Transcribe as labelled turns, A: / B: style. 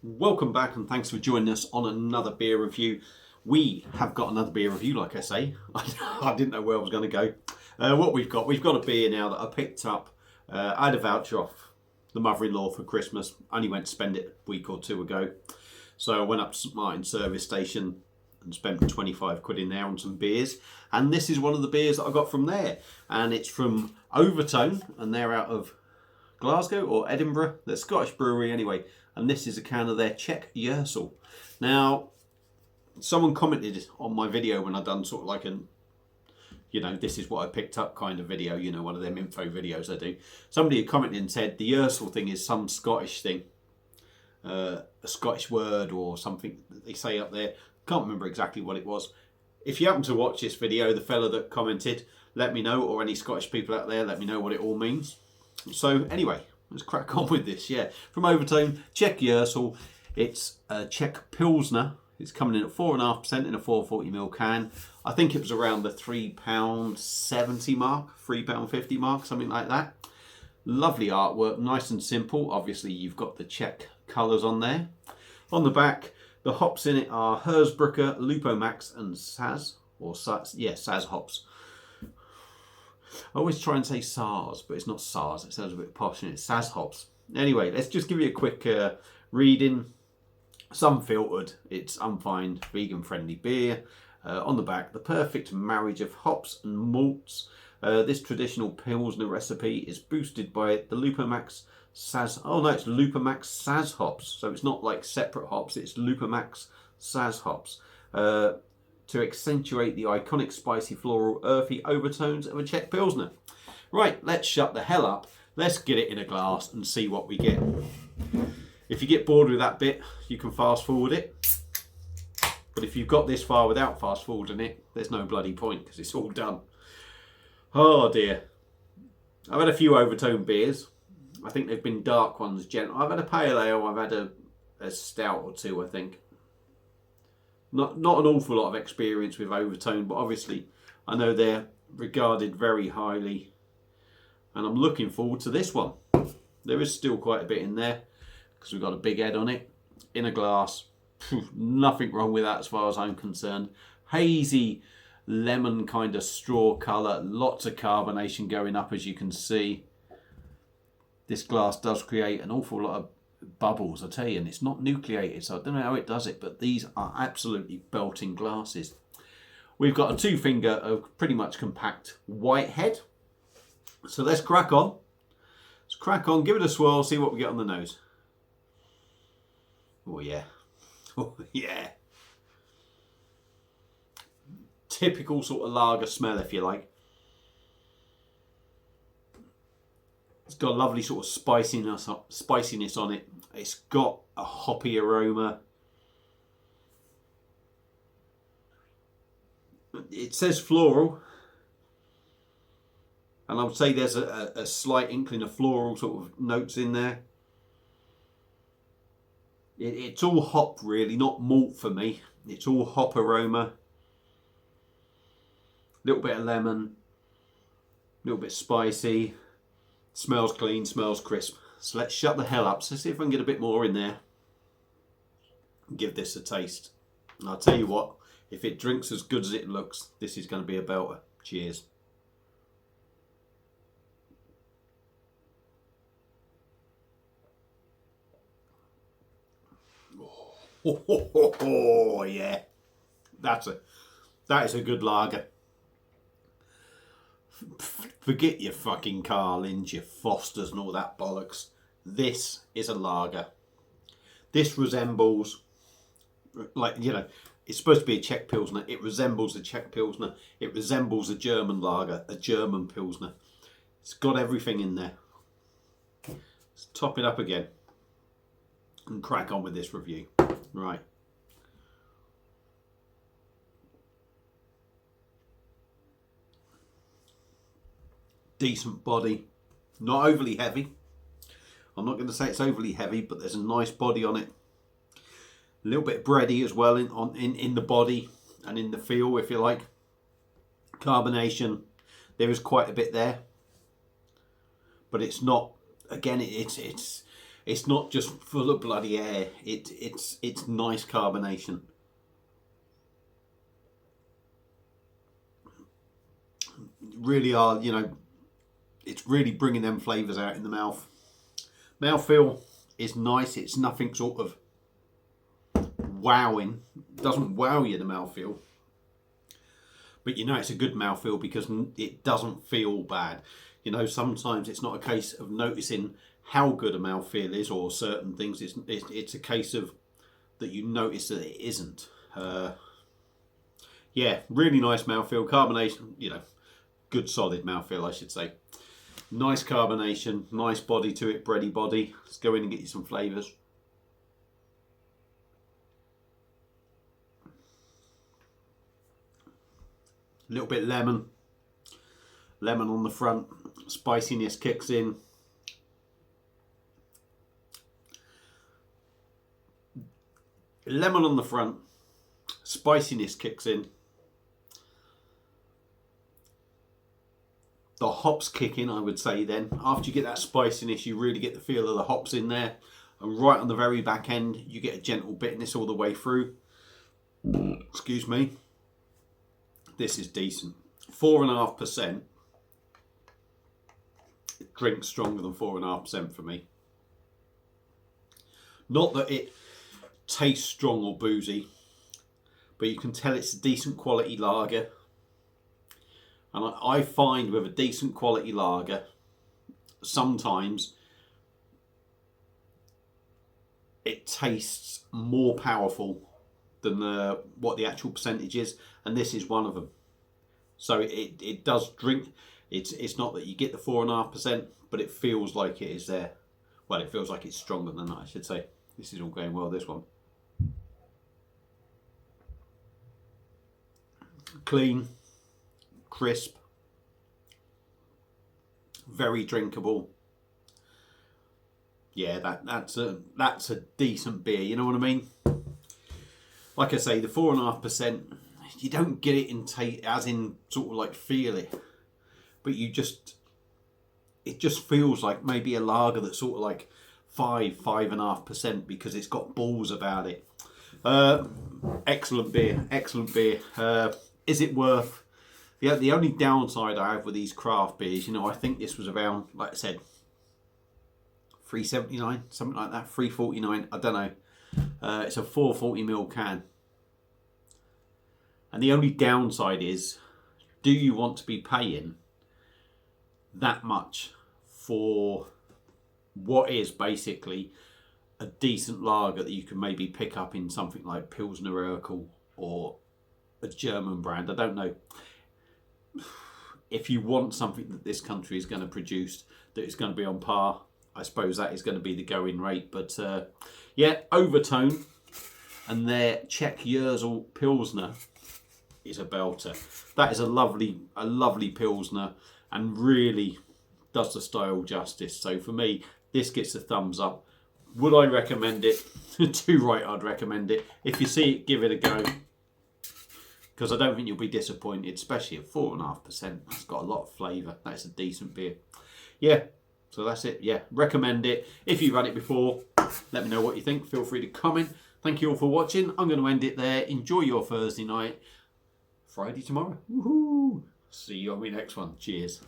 A: Welcome back and thanks for joining us on another beer review. We have got another beer review, like I say. I didn't know where I was going to go. What we've got a beer now that I picked up. I had a voucher off the mother-in-law for Christmas. Only went to spend it a week or two ago. So I went up to St Martin's service station and spent 25 quid in there on some beers. And this is one of the beers that I got from there. And it's from Overtone, and they're out of Glasgow or Edinburgh. They're a Scottish brewery anyway. And this is a can of their Czech Ursel. Now, someone commented on my video when I done sort of like an, this is what I picked up kind of video, one of them info videos I do. Somebody had commented and said the Ursel thing is some Scottish thing. A Scottish word or something that they say up there. Can't remember exactly what it was. If you happen to watch this video, the fella that commented, let me know, or any Scottish people out there, let me know what it all means. So anyway, let's crack on with this. Yeah, from Overtone, Czech Ursel. It's a Czech Pilsner. It's coming in at 4.5% in a 440ml can. I think it was around the £3.70 mark, £3.50 mark, something like that. Lovely artwork, nice and simple. Obviously, you've got the Czech colours on there. On the back, the hops in it are Hersbrucker, Lupomax, and Saz, Saz hops. I always try and say SARS, but it's not SARS. It sounds a bit posh, and it's Saz hops. Anyway, let's just give you a quick reading. Some filtered. It's unfined, vegan-friendly beer. On the back, the perfect marriage of hops and malts. This traditional Pilsner recipe is boosted by the Lupomax Saz. Oh no, it's Lupomax Saz hops. So it's not like separate hops. It's Lupomax Saz hops. To accentuate the iconic spicy, floral, earthy overtones of a Czech Pilsner. Right, let's shut the hell up. Let's get it in a glass and see what we get. If you get bored with that bit, you can fast forward it. But if you've got this far without fast forwarding it, there's no bloody point because it's all done. Oh dear. I've had a few Overtone beers. I think they've been dark ones. I've had a pale ale, I've had a stout or two, I think. Not an awful lot of experience with Overtone, but obviously I know they're regarded very highly. And I'm looking forward to this one. There is still quite a bit in there because we've got a big head on it. In a glass. Nothing wrong with that as far as I'm concerned. Hazy lemon kind of straw colour. Lots of carbonation going up, as you can see. This glass does create an awful lot of bubbles, I tell you, and it's not nucleated, so I don't know how it does it, but these are absolutely belting glasses. We've got a 2-finger of pretty much compact white head. So let's crack on. Let's crack on, give it a swirl, see what we get on the nose. Oh yeah. Oh yeah. Typical sort of lager smell, if you like. It's got a lovely sort of spiciness on it. It's got a hoppy aroma. It says floral. And I would say there's a slight inkling of floral sort of notes in there. It's all hop really, not malt for me. It's all hop aroma. A little bit of lemon. A little bit spicy. Smells clean, smells crisp. So let's shut the hell up. So see if I can get a bit more in there. And give this a taste. And I'll tell you what, if it drinks as good as it looks, this is going to be a belter. Cheers. Oh yeah. That is a good lager. Forget your fucking Carlins, your Fosters and all that bollocks. This is a lager. This resembles, it's supposed to be a Czech Pilsner. It resembles a Czech Pilsner. It resembles a German lager, a German Pilsner. It's got everything in there. Let's top it up again and crack on with this review. Right. Decent body, not overly heavy. I'm not going to say it's overly heavy, but there's a nice body on it. A little bit bready as well in the body and in the feel, if you like. Carbonation, there is quite a bit there, but it's not. Again, it's It's not just full of bloody air. It's nice carbonation. Really are, you know, it's really bringing them flavours out in the mouth. Mouthfeel is nice. It's nothing sort of wowing. It doesn't wow you, the mouthfeel. But you know it's a good mouthfeel because it doesn't feel bad. You know, sometimes it's not a case of noticing how good a mouthfeel is or certain things. It's a case of that you notice that it isn't. Yeah, really nice mouthfeel. Carbonation, you know, good solid mouthfeel, I should say. Nice carbonation, nice body to it, bready body. Let's go in and get you some flavours. A little bit lemon on the front, spiciness kicks in. Lemon on the front, spiciness kicks in. The hops kick in, I would say then. After you get that spiciness, you really get the feel of the hops in there. And right on the very back end, you get a gentle bitterness all the way through. Excuse me. This is decent. 4.5%. It drinks stronger than 4.5% for me. Not that it tastes strong or boozy, but you can tell it's a decent quality lager. And I find with a decent quality lager, sometimes it tastes more powerful than what the actual percentage is, and this is one of them. So it does drink. It's not that you get the 4.5%, but it feels like it is there. Well, it feels like it's stronger than that, I should say. This is all going well, this one. Clean, crisp, very drinkable. Yeah, that's a decent beer. You know what I mean? Like I say, the 4.5%, you don't get it in as in sort of like feel it, but it just feels like maybe a lager that's sort of like 5.5% because it's got balls about it. Excellent beer, excellent beer. Is it worth? Yeah, the only downside I have with these craft beers, you know, I think this was around, like I said, $3.79, something like that, $3.49. I don't know. It's a 440ml can. And the only downside is, do you want to be paying that much for what is basically a decent lager that you can maybe pick up in something like Pilsner Urquell or a German brand? I don't know. If you want something that this country is going to produce that is going to be on par, I suppose that is going to be the going rate. But yeah, Overtone and their Czech Urquell Pilsner is a belter. That is a lovely Pilsner and really does the style justice. So for me, this gets a thumbs up. Would I recommend it? Too right, I'd recommend it. If you see it, give it a go. Because I don't think you'll be disappointed, especially at 4.5%. It's got a lot of flavour. That's a decent beer. Yeah, so that's it. Yeah, recommend it. If you've had it before, let me know what you think. Feel free to comment. Thank you all for watching. I'm going to end it there. Enjoy your Thursday night. Friday tomorrow. Woohoo! See you on my next one. Cheers.